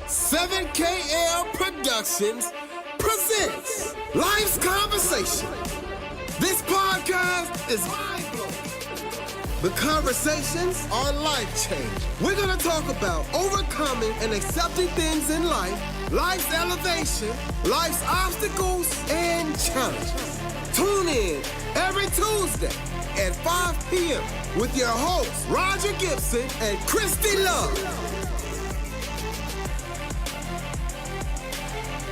7KL Productions presents Life's Conversation. This podcast is mind-blowing. The conversations are life-changing. We're going to talk about overcoming and accepting things in life, life's elevation, life's obstacles, and challenges. Tune in every Tuesday at 5 p.m. with your hosts, Roger Gibson and Christy Love.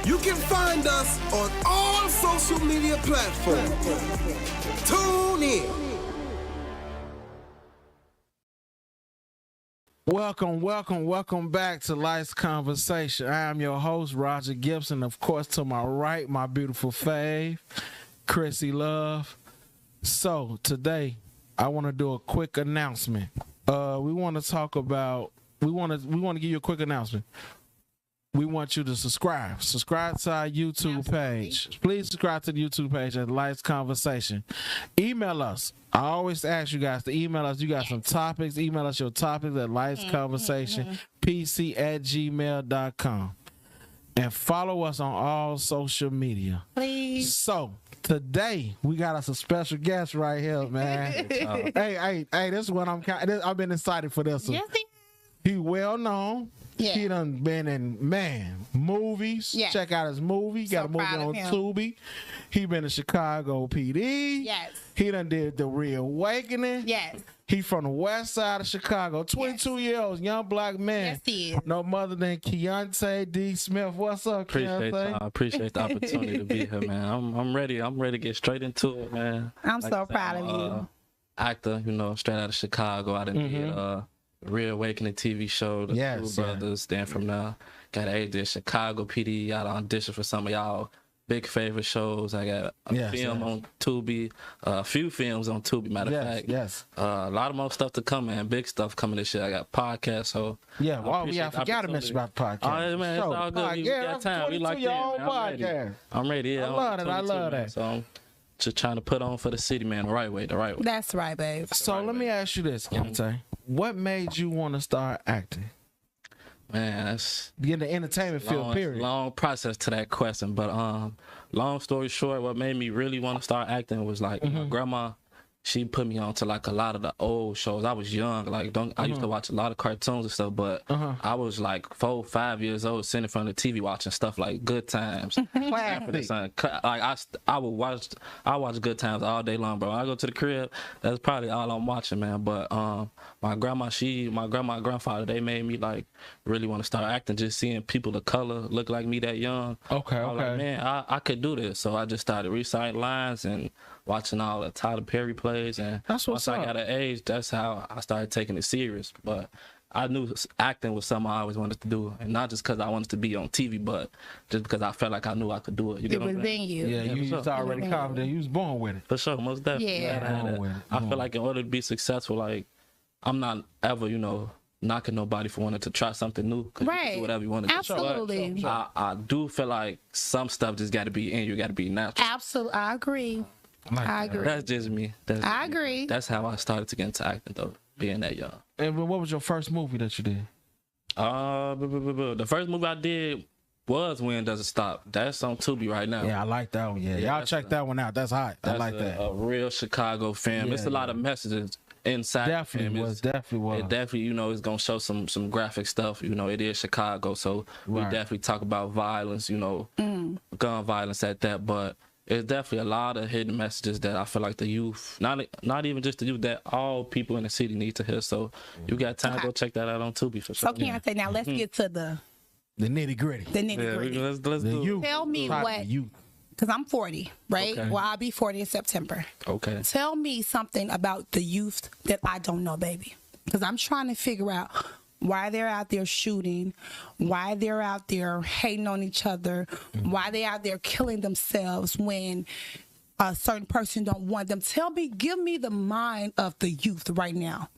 You can find us on all social media platforms. Tune in. Welcome back to Life's Conversation. I am your host, Roger Gibson. Of course, to my right, my beautiful fave, Chrissy Love. So today, I want to do a quick announcement. We want to talk about. We want to give you a quick announcement. We want you to subscribe. Subscribe to our YouTube page. Please subscribe to the YouTube page at Life's Conversation. Email us. I always ask you guys to email us. You got some topics. Email us your topics at Life's Conversation, pc@gmail.com. And follow us on all social media. Please. So, today, we got us a special guest right here, man. Hey, this is what I've been excited for this one. Yes, He well known. Yeah. He done been in, movies. Yeah. Check out his movie. He got a movie on Tubi. He been in Chicago PD. Yes. He done did The Reawakening. Yes. He from the west side of Chicago. 22 years old, young black man. Yes, he is. No mother than Keontae D. Smith. What's up, Keontae? I appreciate the opportunity to be here, man. I'm ready. I'm ready to get straight into it, man. I'm so proud of you. Actor, straight out of Chicago. I done did Reawakening TV show, The Two Brothers. Then from there, got did Chicago PD. I auditioned for some of y'all big favorite shows. I got a film on Tubi, a few films on Tubi, matter of fact. Yes. A lot of more stuff to come, man. Big stuff coming this year. I got podcasts, so yeah. I forgot to mention about the podcast. Oh man, it's all good. We got time. We like that. I'm ready. Yeah, I love that. So just trying to put on for the city, man, the right way. That's right, babe. So let me ask you this, Keontae. What made you want to start acting? Man, that's in the entertainment field, period. Long process to that question, but long story short, what made me really want to start acting was like my grandma. She put me on to like a lot of the old shows. I was young, I used to watch a lot of cartoons and stuff, but I was like 4, 5 years old, sitting in front of the TV watching stuff like Good Times. I watch Good Times all day long, bro. When I go to the crib, that's probably all I'm watching, man. But my grandma and grandfather, they made me like really want to start acting. Just seeing people of color look like me that young. Okay. Like, man, I could do this. So I just started reciting lines and watching all the Tyler Perry plays, and once I got an age, that's how I started taking it serious. But I knew acting was something I always wanted to do, and not just because I wanted to be on TV, but just because I felt like I knew I could do it. It was in you. Yeah, you was already confident. You was born with it. For sure, most definitely. Yeah. I feel like in order to be successful, like I'm not ever, knocking nobody for wanting to try something new. Right. You can do whatever you want to do. Absolutely. I do feel like some stuff just got to be in you, got to be natural. Absolutely. I agree. I agree. That's just me. I agree. That's how I started to get into acting, though, being that young. And what was your first movie that you did? The first movie I did was When Does It Stop. That's on Tubi right now. Yeah, I like that one. Yeah, y'all check that one out. That's hot. I like that. A real Chicago film. It's a lot of messages inside. Definitely was. It definitely, it's gonna show some graphic stuff. It is Chicago, so we definitely talk about violence. Gun violence at that, but it's definitely a lot of hidden messages that I feel like the youth, not even just the youth, that all people in the city need to hear. So you got time, go check that out on Tubi for sure. So Keontae, now let's get to the nitty gritty. Let's do it. Tell me what, because I'm 40, right? Okay. Well, I'll be 40 in September. Okay. Tell me something about the youth that I don't know, baby. Because I'm trying to figure out why they're out there shooting, why they're out there hating on each other, why they're out there killing themselves when a certain person don't want them. Give me the mind of the youth right now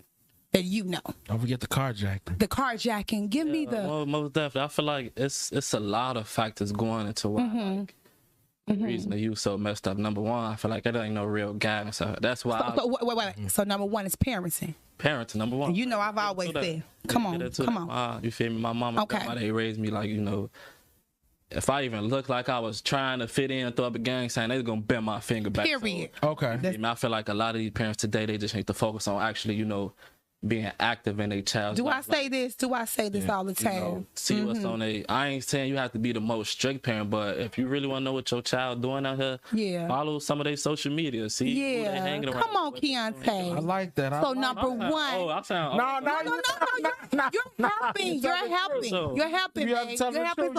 that you know. Don't forget the carjacking. The carjacking. Give me the... Most definitely. I feel like it's a lot of factors going into why The reason the youth so messed up. Number one, I feel like that ain't no real guidance. That's why wait. So number one is parenting. Parenting, number one. And you know I've always said, come on. You feel me? My mama, they raised me like, you know, if I even looked like I was trying to fit in, throw up a gang sign, they're gonna bend my finger back. Period. So, Okay. I feel like a lot of these parents today, they just need to focus on actually, you know, being active in their child's life. Do I say this all the time? You know, see what's on I ain't saying you have to be the most strict parent, but if you really want to know what your child doing out here, follow some of their social media. See who they hanging around. Come on, Keontae. I like that. So number one. Oh, I sound. No. You're helping. You're helping. You're helping some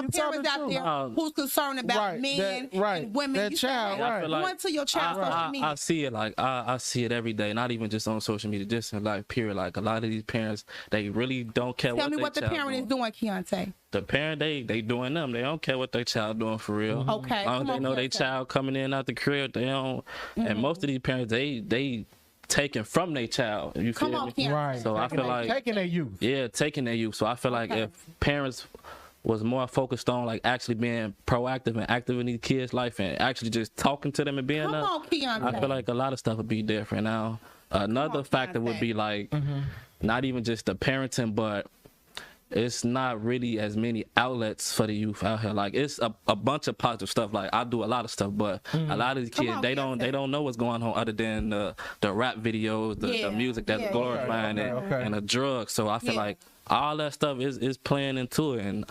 parents out there who's concerned about men and women. That child, right? Going to your child's social media. I see it like I see it every day. Not even just on social media, just in life. Period. Like a lot of these parents, they really don't care. Tell me what the parent is doing, Keontae. The parent, they doing them. They don't care what their child doing for real. Okay. As long as they know their child coming in out the crib, they don't. And most of these parents, they taken from their child. You feel me? Right. So I feel like taking their youth. Yeah, taking their youth. So I feel like if parents was more focused on like actually being proactive and active in these kids' life and actually just talking to them and being up, I feel like a lot of stuff would be different now. Another factor would be like not even just the parenting, but it's not really as many outlets for the youth out here. Like it's a bunch of positive stuff. Like I do a lot of stuff, but a lot of these kids they don't know what's going on other than the rap videos, the music that's glorifying and the drugs. So I feel like all that stuff is playing into it, and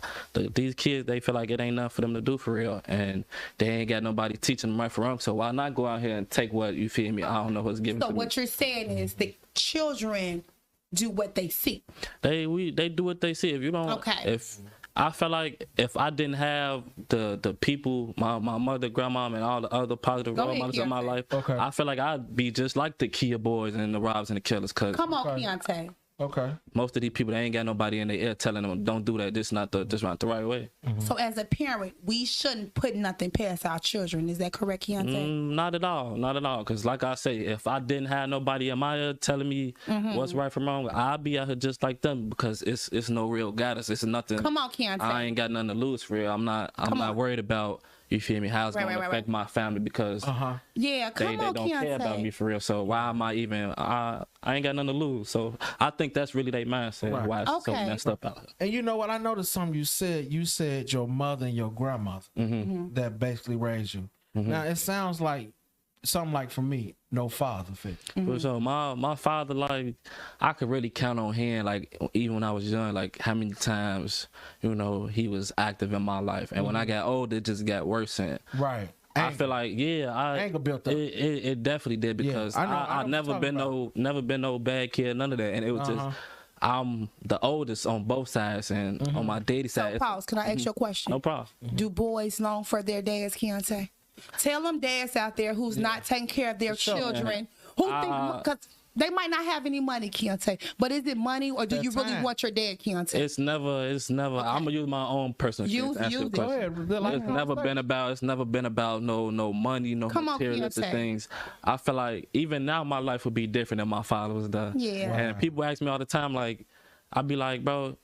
these kids, they feel like it ain't nothing for them to do for real, and they ain't got nobody teaching them right from wrong. So why not go out here and take what, you feel me, I don't know what's given to me. So what you're saying is the children do what they see. They do what they see. If you don't, if I feel like if I didn't have the people, my mother, grandma, and all the other positive role models in my life, I feel like I'd be just like the Kia boys and the Robs and the Killers. Cause come on, Keontae. Okay. Most of these people, they ain't got nobody in their ear telling them, don't do that. This not the right way. So as a parent, we shouldn't put nothing past our children. Is that correct, Keontae? Not at all. Not at all. Because like I say, if I didn't have nobody in my ear telling me what's right from wrong, I'd be out here just like them, because it's no real guidance. It's nothing. Come on, Keontae. I ain't got nothing to lose for real. I'm not worried about, you feel me, how it's going to affect my family, because they don't care about me for real. So why am I even, I ain't got nothing to lose. So I think that's really their mindset, why it's so messed up out here. And you know what, I noticed something you said your mother and your grandmother that basically raised you. Now it sounds like something like, for me, no father figure. So my father, like, I could really count on him, like, even when I was young, like how many times, you know, he was active in my life. And when I got older, it just got worse. And I feel like, anger built up. It definitely did, because I never been no bad kid, none of that. And it was just, I'm the oldest on both sides, and on my daddy side. So pause, can I ask you a question? No problem. Do boys long for their dads, Keontae? Tell them dads out there who's not taking care of their children, who think, because they might not have any money, Keontae, but is it money, or do you really want your dad, Keontae? It's never. I'm gonna use my own personal experience. Go ahead. It's never been about no money, no materialistic things. I feel like even now my life would be different than my father was done. And people ask me all the time, like, I'd be like, bro,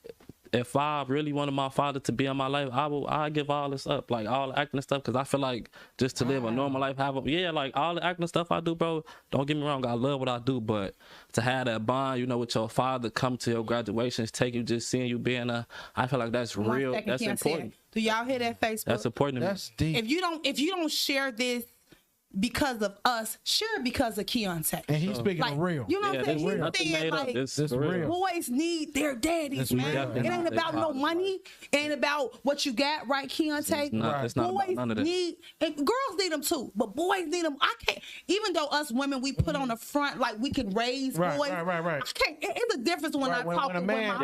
if I really wanted my father to be in my life, I give all this up, like all the acting stuff, because I feel like just to live a normal life, like all the acting stuff I do, bro, don't get me wrong, I love what I do, but to have that bond, you know, with your father, come to your graduations, take you, just seeing you being I feel like that's real, that's important. Do y'all hear that, Facebook? That's important to me. That's deep. If you don't share this because of us, share it because of Keontae. And he's speaking real. You know what I'm saying? Nothing made up. This real. Boys need their daddies, man. It ain't about no money. It ain't about what you got, right, Keontae? It's not boys about none of that. and girls need them too, but boys need them. I can't, even though us women, we put on the front like we can raise boys. Right. I can't, it's a difference when I talk to my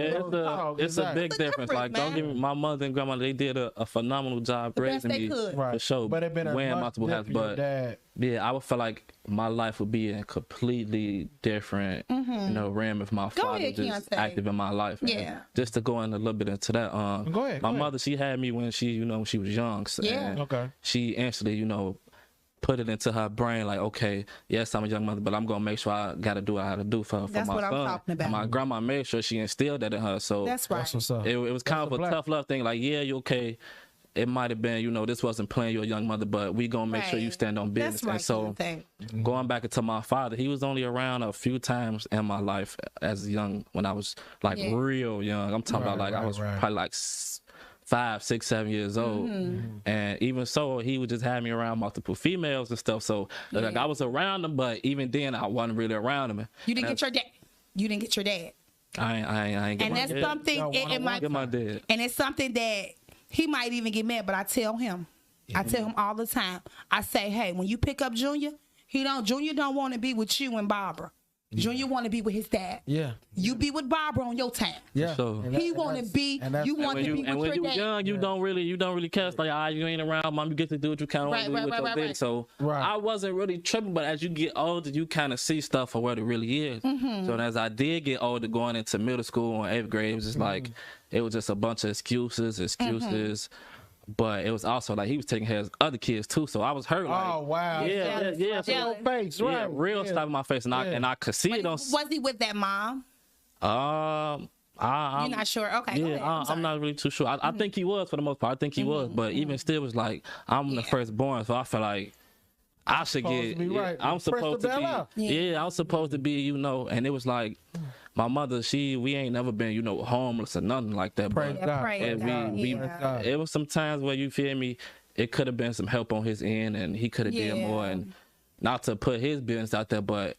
it's a big difference. Like, don't give me, my mother and grandma, they did a phenomenal job raising me, for sure. But it been wearing multiple hats, but yeah, I would feel like my life would be in a completely different, you know, realm if my father just active in my life. And just to go in a little bit into that, my mother, she had me when she was young. And she instantly, you know, put it into her brain like, okay, yes, I'm a young mother, but I'm gonna make sure I gotta do what I gotta do for my son. I'm talking about. And my grandma made sure she instilled that in her. So that's right. That's what's up. It was kind of a tough love thing. Like, yeah, you okay. it might have been, you know, this wasn't playing your young mother, but we gonna make sure you stand on business. That's right. And so going back into my father, he was only around a few times in my life as young, when I was like real young. I'm talking about like I was probably like 5, 6, 7 years old. And even so, he would just have me around multiple females and stuff. So like I was around him, but even then I wasn't really around him. You didn't get your dad. You didn't get your dad. I ain't get and my that's dad. something Get my dad. And it's something that he might even get mad, but I tell him. I tell him all the time. I say, hey, when you pick up Junior, Junior don't want to be with you and Barbara. Junior want to be with his dad. Yeah. You be with Barbara on your time. Yeah. So, He want to be. You want to be with your dad. And when you young, you don't really care. It's like, you ain't around, mom. You get to do what you kind of want to do with your dad. So I wasn't really tripping. But as you get older, you kind of see stuff for what it really is. So as I did get older, going into middle school and 8th grade, it was just like it was just a bunch of excuses. But it was also like he was taking care of other kids too, so I was hurt. Like, oh wow! Yeah. So face, right? Yeah, real stuff in my face, and I could see it on. Was he with that mom? I'm not sure. Okay. Yeah, I'm not really too sure. I think he was for the most part. I think he was, but even still, was like I'm the firstborn, so I feel like I should get. I'm supposed to be. Yeah, I'm supposed to be. You know, and it was like. My mother, we ain't never been, you know, homeless or nothing like that. Praise God. And it was some times where, you feel me, it could have been some help on his end, and he could have did more. And not to put his business out there, but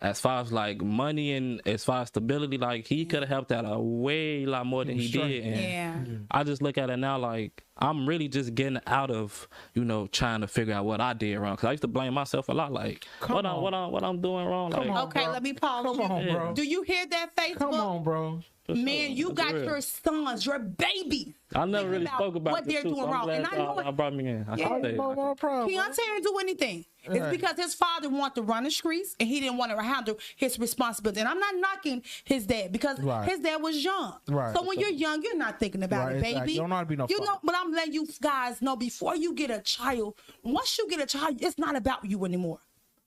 as far as like money and as far as stability, like he could have helped out a lot more than he did. And I just look at it now like I'm really just getting out of, you know, trying to figure out what I did wrong. Cause I used to blame myself a lot, like what I'm doing wrong. Like, okay, let me pause. Come on, bro. Do you hear that, Facebook? Come on, bro. Man, you got your sons, your babies. I never really spoke about what they're doing wrong. And I know I brought me in. No problem. Keontae didn't do anything. It's because his father wanted to run the streets and he didn't want to handle his responsibility. And I'm not knocking his dad because his dad was young. Right. So when you're young, you're not thinking about it, baby. Exactly. You don't know how to be no you know, but I'm letting you guys know before you get a child, once you get a child, it's not about you anymore.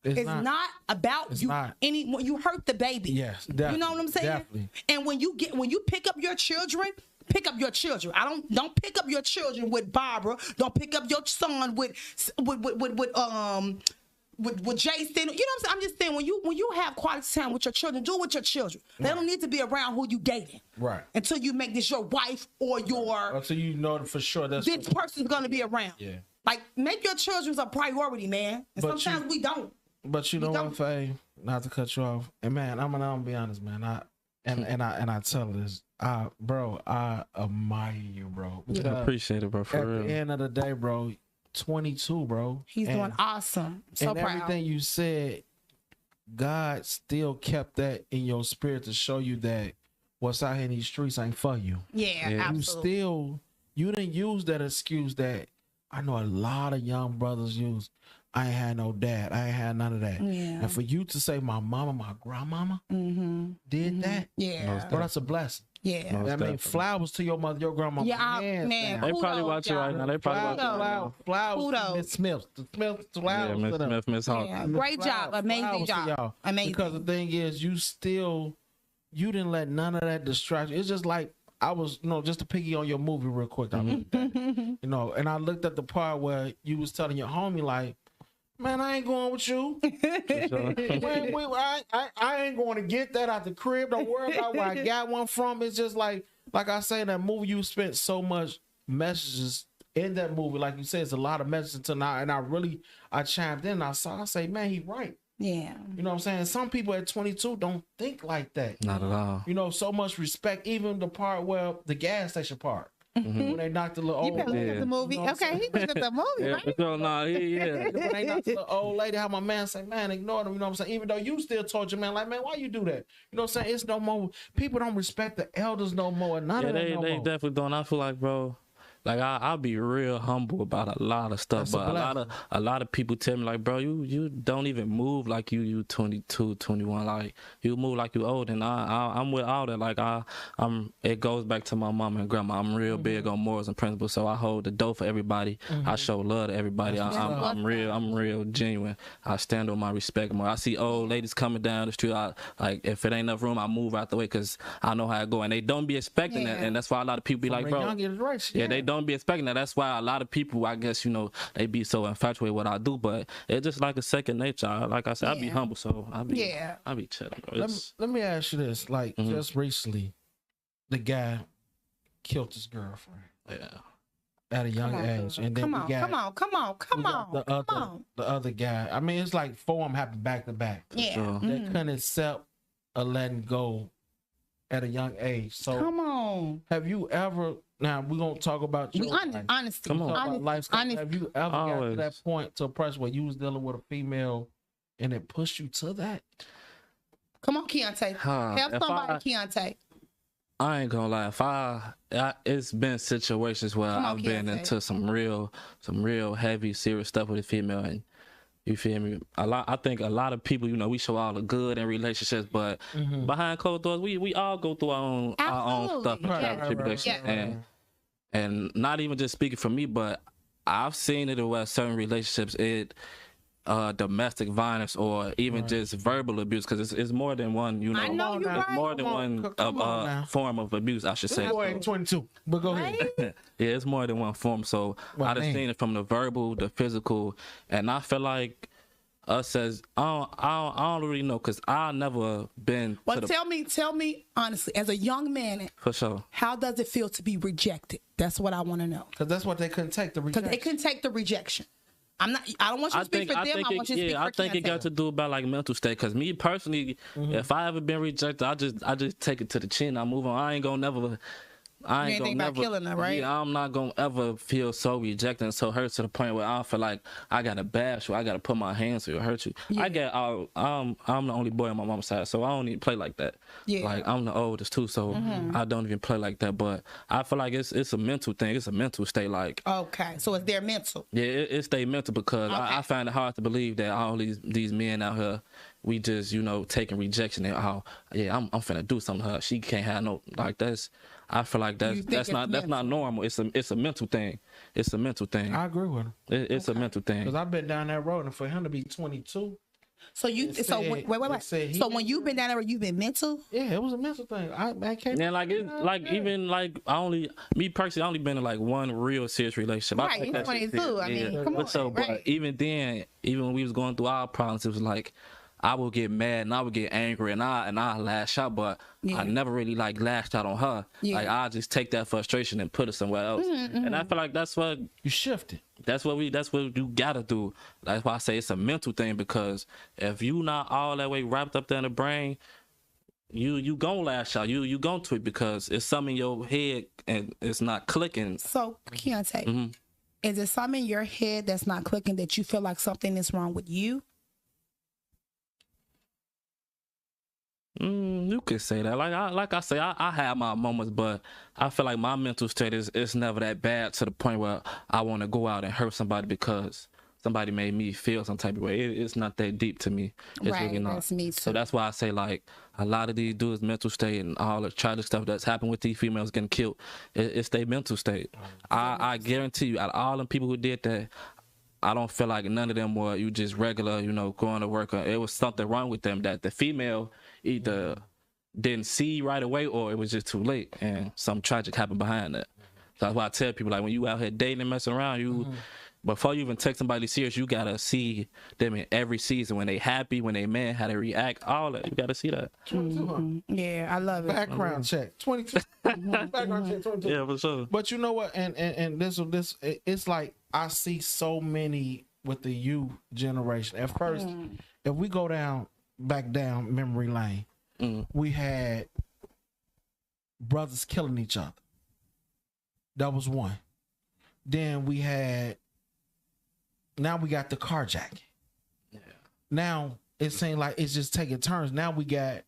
It's not about you anymore. You hurt the baby. Yes, definitely. You know what I'm saying? Definitely. And when you pick up your children, pick up your children. Don't pick up your children with Barbara. Don't pick up your son with Jason. You know what I'm saying? I'm just saying when you have quality time with your children, do it with your children. They don't need to be around who you dating. Right. Until you make this your wife or your. Until you know for sure this person's gonna be around. Yeah. Like make your children a priority, man. And sometimes we don't. But you know what, Faye? Not to cut you off. And man, I'm gonna be honest, man. I tell this, bro, I admire you, bro. I appreciate it, bro. For real. At the end of the day, bro, 22, bro. He's doing awesome. So and proud. Everything you said, God still kept that in your spirit to show you that what's out here in these streets ain't for you. Yeah, absolutely. You didn't use that excuse that I know a lot of young brothers use. I ain't had no dad. I ain't had none of that. Yeah. And for you to say my mama, my grandmama did that, bro, that's a blessing. Yeah. I mean, flowers to your mother, your grandma. Yeah, man. They probably watch you right now. They probably watch you. Flowers to Miss Smith. Flowers to them. Miss Hawk. Yeah. Great job. Amazing job. Amazing. Because the thing is, you didn't let none of that distract you. It's just like, I was, just to piggy on your movie real quick. And I looked at the part where you was telling your homie, like, man, I ain't going with you. I ain't going to get that out the crib. Don't worry about where I got one from. It's just like I say, that movie, you spent so much messages in that movie. Like you said, it's a lot of messages until now. And I chimed in. I say, man, he right. Yeah. You know what I'm saying? Some people at 22 don't think like that. Not at all. So much respect. Even the part where the gas station part. When they knocked the little old lady. You look at the movie. He looked at the movie, right? When they knocked the little old lady, how my man say, man, ignore them. You know what I'm saying? Even though you still told your man, like, man, why you do that? You know what I'm saying? It's no more. People don't respect the elders no more. None of that no they more. definitely don't. I feel like, bro, like I'll be real humble about a lot of stuff. But a lot of people tell me, like, bro, you don't even move like you 22, 21. Like, you move like you old. And I'm with all that. Like, it goes back to my mama and grandma. I'm real big on morals and principles. So I hold the door for everybody. I show love to everybody. I'm real genuine. I stand on my respect more. I see old ladies coming down the street. Like, if it ain't enough room, I move out the way because I know how it go. And they don't be expecting that. And that's why a lot of people be like, bro, they don't don't be expecting that. That's why a lot of people, I guess, you know, they be so infatuated with what I do, but it's just like a second nature. Like I said, I be humble, so I be chilling. Let me ask you this: like just recently, the guy killed his girlfriend. Yeah. At a young age, and then come on. The other guy. I mean, it's like 4 of them happened back to back. Yeah, Sure. They couldn't accept a letting go at a young age. So come on. have you ever? Now we're gonna talk about your Honesty. Come on. Have you ever got to that point to a person where you was dealing with a female, and it pushed you to that? Come on, Keontae. Help somebody, Keontae. I ain't gonna lie. It's been situations where I've been into some real heavy, serious stuff with a female, and you feel me. I think a lot of people, you know, we show all the good in relationships, but behind closed doors, we all go through our own stuff and tribulations, and not even just speaking for me, but I've seen it where certain relationships domestic violence or even just verbal abuse, because it's more than one, you know. I know you're right. More than one form of abuse, I should say. 22, but go ahead. Yeah, it's more than one form. So I done seen it from the verbal, the physical, and I feel like us as I don't really know, because I never been. Well, tell me honestly, as a young man, for sure, how does it feel to be rejected? That's what I want to know. Because that's what they couldn't take, the rejection. Because they couldn't take the rejection. I don't want you to speak for them. I want you to speak for I think it got to do about like mental state. Because me personally, if I ever been rejected, I just take it to the chin. I move on. I ain't gonna think about killing her, right? Yeah, I'm not gonna ever feel so rejected and so hurt to the point where I feel like I gotta bash you. I gotta put my hands to you, hurt you. Yeah. I'm the only boy on my mom's side, so I don't even play like that. Yeah. Like I'm the oldest too, so I don't even play like that. But I feel like it's a mental thing. It's a mental state. Like, okay, so it's their mental. Yeah, it's their mental, because I find it hard to believe that all these men out here, we just, you know, taking rejection and I'm finna do something to her. She can't have no, like, that's. I feel like that's not normal. It's a mental thing. It's a mental thing. I agree with him. It's a mental thing. Because I've been down that road, and for him to be 22. So wait. So when you've been down there, you've been mental. Yeah, it was a mental thing. I can't. Yeah, like it's like even like me personally, I only been in like one real serious relationship. Right, you're 22. I mean, come on. So, but even then, even when we was going through our problems, it was like, I would get mad and I would get angry and I lash out, but I never really like lashed out on her. Like I just take that frustration and put it somewhere else. And I feel like that's what you shifted. That's what you gotta do. That's why I say it's a mental thing, because if you not all that way wrapped up there in the brain, you gonna lash out. You gonna tweet because it's something in your head and it's not clicking. So Keontae, is it something in your head that's not clicking that you feel like something is wrong with you? You could say that. Like I say, I have my moments, but I feel like my mental state is never that bad to the point where I want to go out and hurt somebody because somebody made me feel some type of way. It's not that deep to me. It's really not. That's me too. So that's why I say, like, a lot of these dudes' mental state and all the tragic stuff that's happened with these females getting killed, it's their mental state. I guarantee you, out of all the people who did that, I don't feel like none of them were you just regular, you know, going to work. It was something wrong with them that the female either didn't see right away or it was just too late, and something tragic happened behind that. So that's why I tell people, like, when you out here dating and messing around, before you even take somebody serious, you gotta see them in every season, when they happy, when they mad, how they react, all that. You gotta see that. Yeah, I love it. Background check 22. Background check 22. Yeah, for sure. But you know what? And this it's like I see so many with the youth generation. At first, if we go back down memory lane, we had brothers killing each other. That was one. Then we had. Now we got the carjacking. Yeah. Now it seems like it's just taking turns. Now we got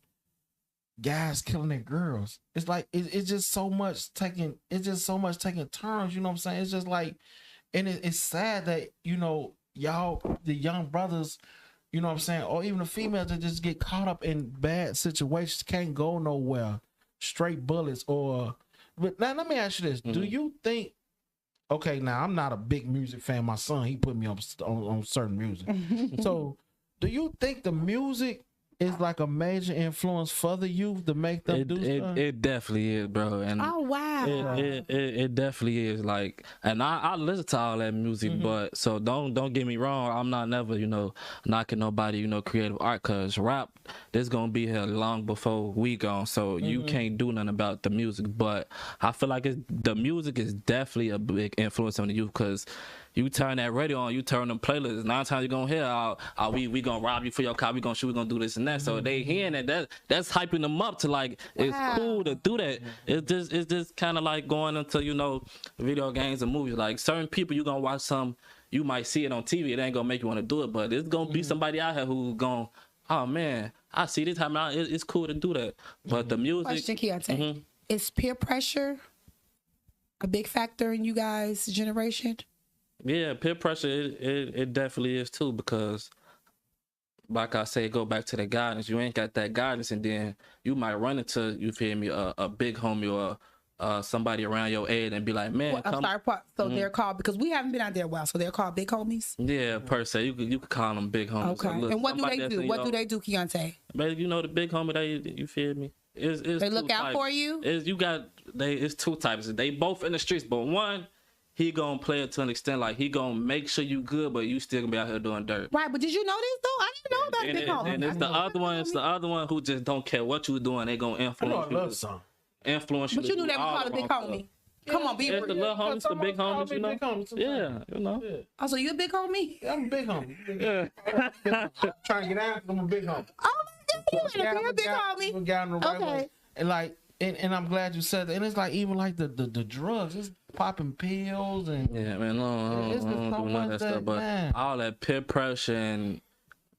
guys killing their girls. It's like it's just so much taking. It's just so much taking turns. You know what I'm saying? It's just like, and it's sad that, you know, y'all, the young brothers, you know what I'm saying, or even the females that just get caught up in bad situations, can't go nowhere, straight bullets. But now let me ask you this: do you think? Okay, now I'm not a big music fan. My son, he put me on certain music. So, do you think the music is like a major influence for the youth to make them do stuff? It definitely is, bro. And Oh wow. it definitely is. Like, and I listen to all that music, but so don't get me wrong. I'm not never, knocking nobody, creative art, cause rap, this gonna be here long before we gone. So you can't do nothing about the music. But I feel like the music is definitely a big influence on the youth, cause you turn that radio on, you turn them playlists, 9 times you're gonna hear, we gonna rob you for your car, we gonna shoot, we gonna do this and that. So they hearing that's hyping them up to like, it's cool to do that. It's just kind of like going into, video games and movies. Like certain people, you gonna watch some, you might see it on TV, it ain't gonna make you want to do it, but it's gonna be somebody out here who's gonna, oh man, I see this happening, it's cool to do that. But the music. Question, Keontae. Is peer pressure a big factor in you guys' generation? Yeah, peer pressure, it definitely is too, because like I say, go back to the guidance. You ain't got that guidance, and then you might run into, you feel me, a big homie or somebody around your age and be like, man, come. So they're called, because we haven't been out there a while, so they're called big homies? Yeah, per se. You could call them big homies. Okay. So look, and what do they do? What do they do, Keontae? But the big homie, you feel me? They look out for you? It's two types. They both in the streets, but one, he gonna play it to an extent, like he gonna make sure you good, but you still gonna be out here doing dirt. Right, but did you know this though? I didn't know about big homies. And it's the other one who just don't care what you doing. They gonna influence you. Influence you. But you knew they were called a big homie. Come on, be real. The little homies, the big homies, Yeah, Yeah. Oh, so you a big homie? Yeah, I'm a big homie. Yeah. Trying to get out, I'm a big homie. Oh my God, you're a big homie. Okay. And like, and I'm glad you said that. And it's like, even like the drugs, it's popping pills and yeah, man, I don't do none of that stuff. But all that peer pressure and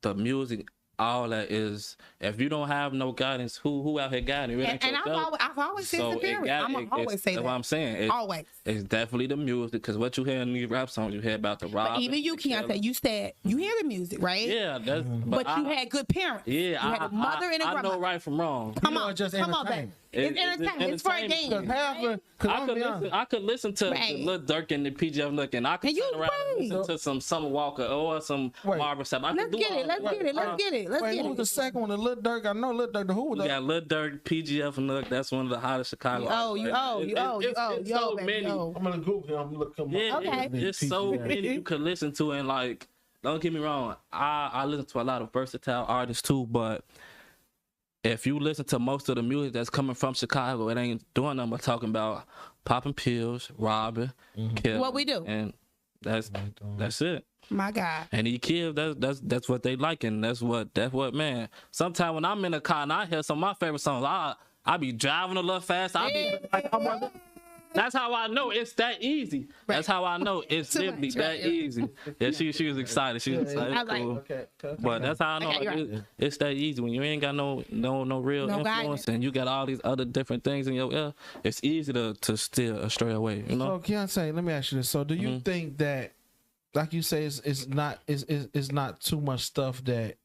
the music, all that is, if you don't have no guidance, who out here guiding you? And I've always said superior. I'm always say that. That's what I'm saying. Always. It's definitely the music, because what you hear in these rap songs, you hear about the rob. But even you, Keontae, you said you hear the music, right? Yeah, that's. But you had good parents. Yeah, you had a mother and a grandmother. I know right from wrong. Come on, baby. It's entertainment. It's for a game. I could listen to Lil Durk and the PGF look, and I could turn around and listen to some Summer Walker or some Marvin Sapp. Let's get it. Wait, who was the second one? The Lil Durk. I know Lil Durk. Who was that? You got Lil Durk, PGF, and Look. That's one of the hottest Chicago. So many. I'm gonna Google him. I'm looking. Yeah, okay. It's so many you could listen to, and like, don't get me wrong, I listen to a lot of versatile artists too, but if you listen to most of the music that's coming from Chicago, it ain't doing nothing but talking about popping pills, robbing, killing. What we do, and that's it. My God. And he killed. That's what they like, and that's what man. Sometimes when I'm in a car and I hear some of my favorite songs, I be driving a little fast. I be like, that's how I know it's that easy. Right. That's how I know it's simply that easy. Yeah, she was excited. She was excited. I like, cool. Okay. But that's how I know it's that easy. When you ain't got no real influence guidance, and you got all these other different things in your ear, it's easy to steer astray away. You know. So Keontae, let me ask you this. So do you think that, like you say, it's not too much stuff that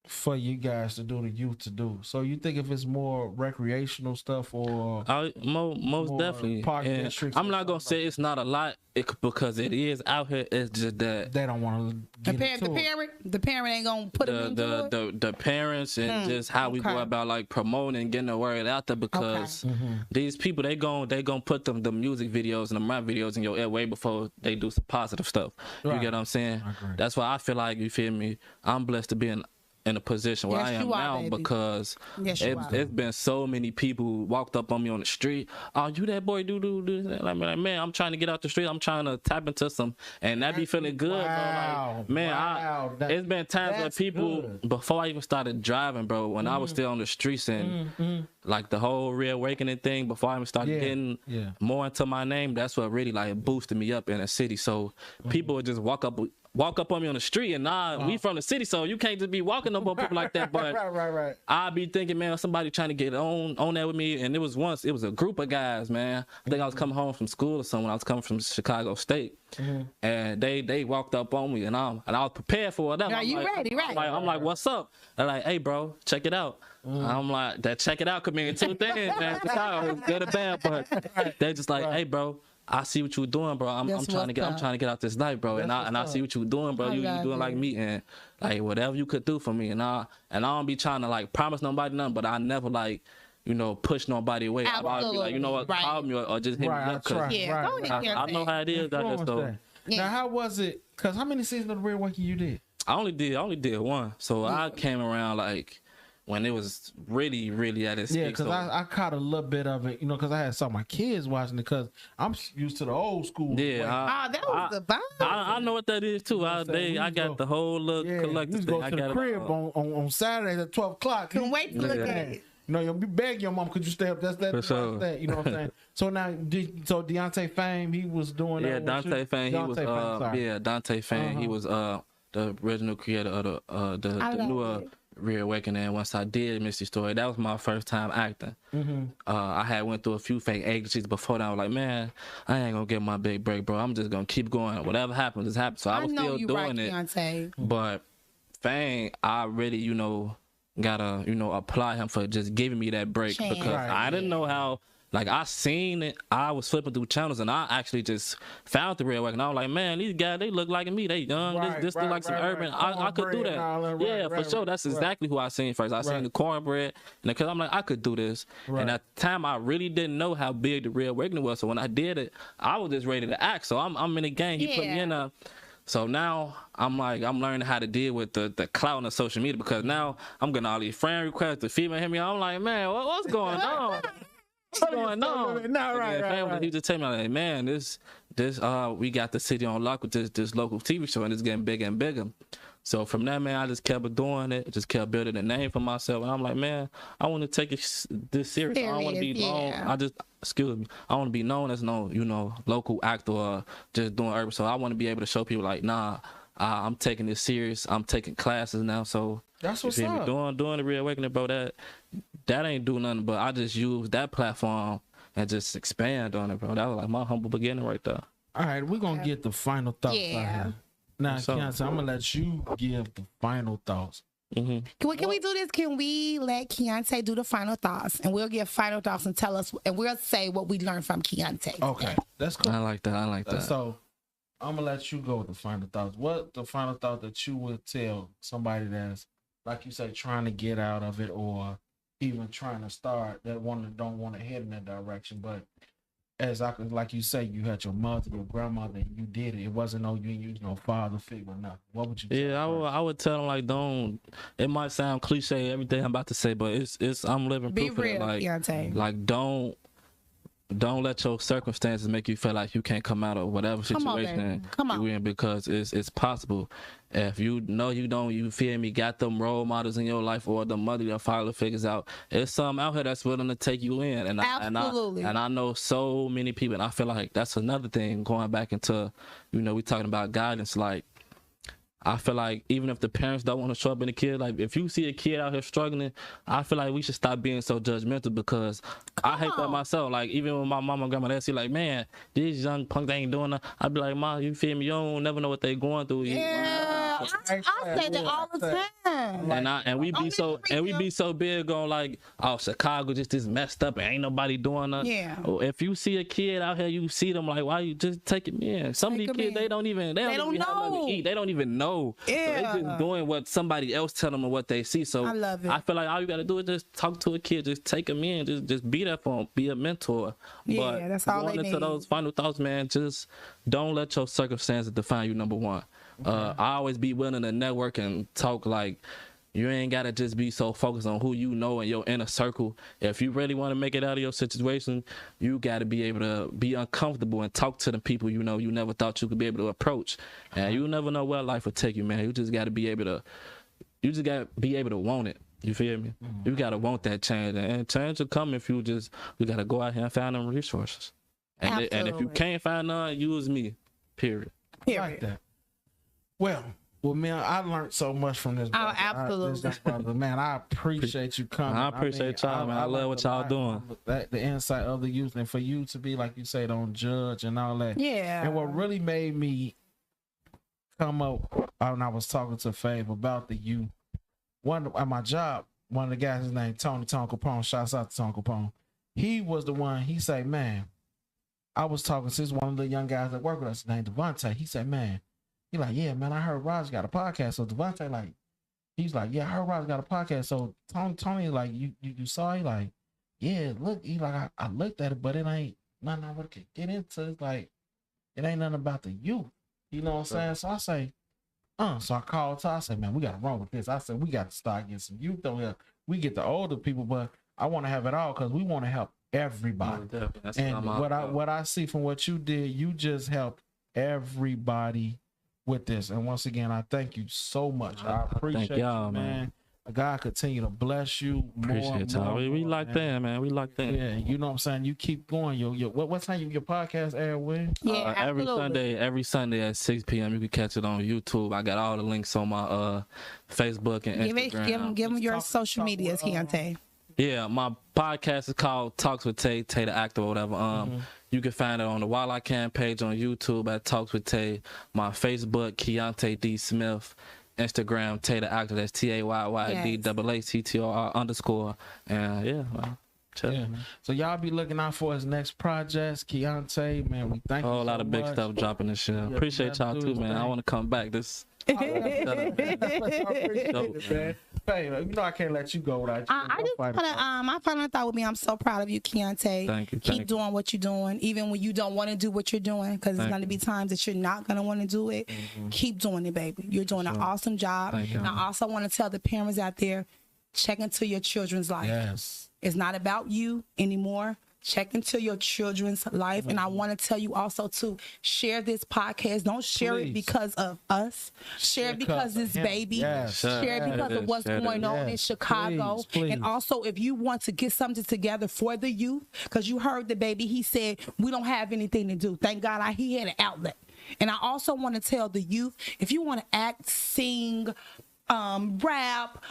for you guys to do, the youth to do? So you think if it's more recreational stuff or most definitely, I'm not gonna say it's not a lot because it is out here. It's just that they don't want to. The parent ain't gonna put it into the parents and just how we go about like promoting and getting the word out there, because these people they gon' put the music videos and the rap videos in your ear way before they do some positive stuff. Right. You get what I'm saying? That's why I feel like, you feel me, I'm blessed to be in a position where I am now, baby. Because it's been so many people who walked up on me on the street. Oh, you that boy, do this. And I'm like, man, I'm trying to get out the street. I'm trying to tap into some, and that be feeling good, bro. Like, man, it's been times where people, before I even started driving, bro, when I was still on the streets and like the whole reawakening thing, before I even started getting more into my name, that's what really like boosted me up in the city. So people would just walk up on me on the street, and we from the city, so you can't just be walking up on people like that. But right. I be thinking, man, somebody trying to get on there with me, and it was a group of guys, man. I think I was coming home from school or something. I was coming from Chicago State, and they walked up on me, and I was prepared for it. Are you ready? Right. I'm like, what's up? They're like, hey, bro, check it out. I'm like, that check it out could mean two things, man. Chicago is good or bad, but they're just like, hey, bro, I see what you doing, bro. I'm trying to get out this life, bro. And I see what you doing, bro. You doing like me, and like whatever you could do for me. And I don't be trying to like promise nobody nothing, but I never like, you know, push nobody away. I'd be like, you know what, call me or just hit me up. I know how it is. Now, how was it? Because how many seasons of The Real Awakening you did? I only did one. So I came around like when it was really, really at its peak. Yeah, because I caught a little bit of it, you know, because I had saw my kids watching it because I'm used to the old school. Yeah, that was the vibe. I know what that is too. I got the whole little collective thing. I got the crib on Saturdays at 12 o'clock. Couldn't wait to look at it. You know, you'll be begging your mom, could you stay up? That's that. Sure. That. You know what I'm saying? So now, so Deontay Fame, he was doing that. Dante Fame, Dante Fame, he was the original creator of the newer Real Awakening. Once I did Misty Story, that was my first time acting. I had went through a few fake agencies before that. I was like, man, I ain't gonna get my big break, bro. I'm just gonna keep going. Whatever happens, just happens. So I was still doing it. Deontay. But Fame, I really, you know, gotta, you know, apply him for just giving me that break because I didn't know how. Like, I seen it. I was flipping through channels, and I actually just found The Real Awakening. I was like, man, these guys, they look like me. They young. This look like some urban. I could do that. For sure. That's exactly who I seen first. I seen the cornbread, and because I'm like, I could do this. And at the time, I really didn't know how big The Real Awakening was. So when I did it, I was just ready to act. So I'm in the game. He put me in a. So now I'm learning how to deal with the clout of social media because now I'm getting all these friend requests. The female hit me. I'm like, man, what's going on? What's going on? Right. He just tell me like, man, this we got the city on lock with this local TV show and it's getting bigger and bigger. So from that, man, I just kept doing it, just kept building a name for myself. And I'm like, man, I want to take this serious. I don't want to be known. I want to be known as no, you know, local actor or just doing urban. So I want to be able to show people like, nah, I'm taking this serious. I'm taking classes now. So that's what's up. Doing The Real Awakening, bro. That ain't do nothing, but I just use that platform and just expand on it, bro. That was like my humble beginning right there. All right, we're gonna get the final thoughts out here. Now, Keontae, I'm gonna let you give the final thoughts. Can we do this? Can we let Keontae do the final thoughts, and we'll give final thoughts and tell us, and we'll say what we learned from Keontae. Okay, that's cool. I like that. So I'm gonna let you go with the final thoughts. What the final thought that you would tell somebody that's, like you say, trying to get out of it or even trying to start, that don't want to head in that direction, but like you say, you had your mother, your grandmother, and you did it. It wasn't you used no father figure, nothing. What would you say? Yeah, I would tell them like, don't. It might sound cliche, everything I'm about to say, but it's I'm living proof of it. Like don't let your circumstances make you feel like you can't come out of whatever situation you're in, because it's possible. If you know you feel me, got them role models in your life or the mother your father figures out, there's some out here that's willing to take you in. And I know so many people, and I feel like that's another thing going back into, you know, we talking about guidance. Like, I feel like even if the parents don't want to show up in the kid, like if you see a kid out here struggling, I feel like we should stop being so judgmental, because I hate that myself. Like even when my mom and grandma, they see like, man, these young punks, they ain't doing nothing. I'd be like, Mom, you feel me? You don't never know what they going through. Yeah, I say that all the time. And we be so big on like, oh, Chicago just messed up and ain't nobody doing nothing. Yeah. If you see a kid out here, you see them like, why you just take it in? Some of these kids, they don't even have nothing to eat. They don't even know. Yeah. So they just doing what somebody else tell them or what they see. So I love it. I feel like all you gotta do is just talk to a kid, just take them in, just be there for them, be a mentor. Yeah, that's all they need. Going into those final thoughts, man, just don't let your circumstances define you. Number one. I always be willing to network and talk. Like, you ain't gotta just be so focused on who you know in your inner circle. If you really want to make it out of your situation, you gotta be able to be uncomfortable and talk to the people you know you never thought you could be able to approach. And you never know where life will take you, man. You just gotta be able to want it. You feel me? You gotta want that change, and change will come if you gotta go out here and find them resources. And if you can't find none, use me. Period. Like that. Well, man, I learned so much from this. Oh, absolutely. Brother. Man, I appreciate you coming. I appreciate y'all, man. I love what y'all doing. The insight of the youth, and for you to be, like you say, don't judge and all that. Yeah. And what really made me come up, when I was talking to Fave about the youth, at my job, one of the guys, his name Tony Capone, shouts out to Tony Capone. He was the one, he said, man, I was talking to one of the young guys that work with us named Devontae. He said, man, he like, yeah, man, I heard Roger got a podcast. So Devontae, like, he's like, yeah, I heard Roger got a podcast. So Tony like, you saw it? Like, yeah, look, he like, I looked at it, but it ain't nothing I would get into. It's like, it ain't nothing about the youth. You know what I'm saying? So I say, so I called Ty. I said, man, we got to run with this. I said, we got to start getting some youth on here. We get the older people, but I want to have it all because we want to help everybody. And what I see from what you did, you just helped everybody with this. And once again, I thank you so much. I appreciate y'all, man. God continue to bless you more. We like that, man. We like that. Yeah, you know what I'm saying? You keep going. What time your podcast air with? Yeah, every Sunday at 6 p.m. You can catch it on YouTube. I got all the links on my Facebook and Instagram. Give them your social medias, Keontae. Yeah, my podcast is called Talks with Tay the Actor or whatever. You can find it on the While I Can page on YouTube at Talks with Tay. My Facebook, Keontae D. Smith. Instagram, Tay the Actor. That's TAYYDAACTOR_. And yeah, man. So y'all be looking out for his next projects. Keontae, man, we thank you. A whole lot of big stuff dropping this shit. Appreciate y'all too, man. I want to come back. I appreciate it, man. Hey, you know I can't let you go without you. My final thought would be, I'm so proud of you, Keontae. Thank you. Keep doing what you're doing, even when you don't want to do what you're doing, because there's going to be times that you're not going to want to do it. Keep doing it, baby. You're doing an awesome job. And I also want to tell the parents out there, check into your children's life. Yes. It's not about you anymore. Check into your children's life. And I want to tell you also to share this podcast. Don't share it because of us. Share it because this baby. Yes. Share it because of what's going on in Chicago. Please. And also, if you want to get something together for the youth, because you heard the baby, he said, we don't have anything to do. Thank God he had an outlet. And I also want to tell the youth, if you want to act, sing, rap,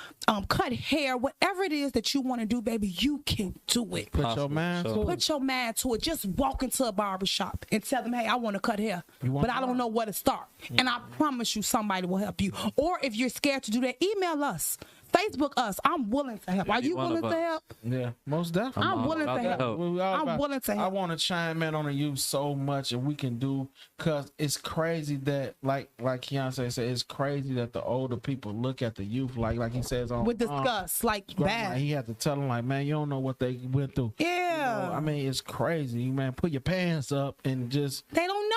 cut hair, whatever it is that you want to do, baby, you can do it. Put your mind to it. Put your mind to it. Just walk into a barbershop and tell them, hey, I want to cut hair, but I don't know where to start. And I promise you somebody will help you. Or if you're scared to do that, email us. Facebook us. I'm willing to help. Are you willing to help? Yeah, most definitely. I'm willing to help. I'm willing to help. I want to chime in on the youth so much, and we can do, because it's crazy that, like Keontae said, it's crazy that the older people look at the youth like he says on with disgust, like that. He had to tell them, like, man, you don't know what they went through. Yeah. You know, I mean, it's crazy, man. Put your pants up and just. They don't know.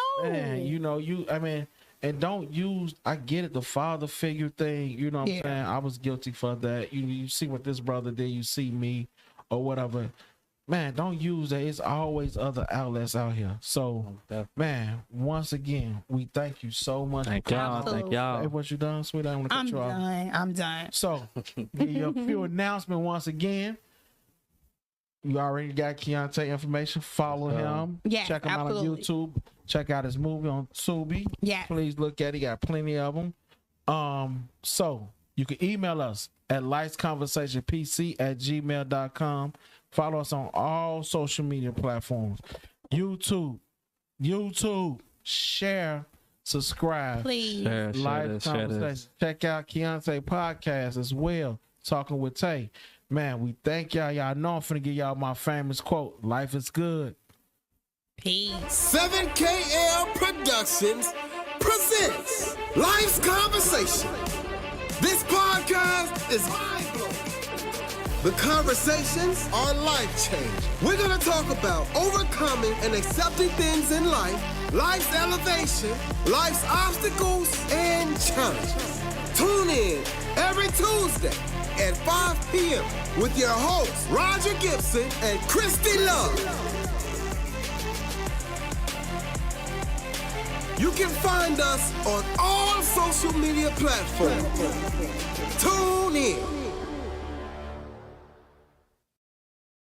Man, and don't use, I get it, the father figure thing, you know what I'm saying? I was guilty for that. You see what this brother did, you see me, or whatever. Man, don't use that. It's always other outlets out here. So, man, once again, we thank you so much. Thank y'all. Thank y'all. Hey, what you done, sweetie? I want to cut you off. I'm done. So, give you a few announcement once again. You already got Keontae information. Follow him. Yeah, check him out on YouTube. Check out his movie on Tubi. Yeah. Please look at it. He got plenty of them. So you can email us at lightsconversationpc@gmail.com. Follow us on all social media platforms. YouTube. Share. Subscribe. Please. Live Conversation. Check out Keontae podcast as well. Talking with Tay. Man, we thank y'all. Y'all know I'm finna give y'all my famous quote. Life is good. Peace. 7KL Productions presents Life's Conversation. This podcast is mind-blowing. The conversations are life-changing. We're gonna talk about overcoming and accepting things in life, life's elevation, life's obstacles, and challenges. Tune in every Tuesday at 5 p.m. with your hosts, Roger Gibson and Christy Love. You can find us on all social media platforms. Tune in.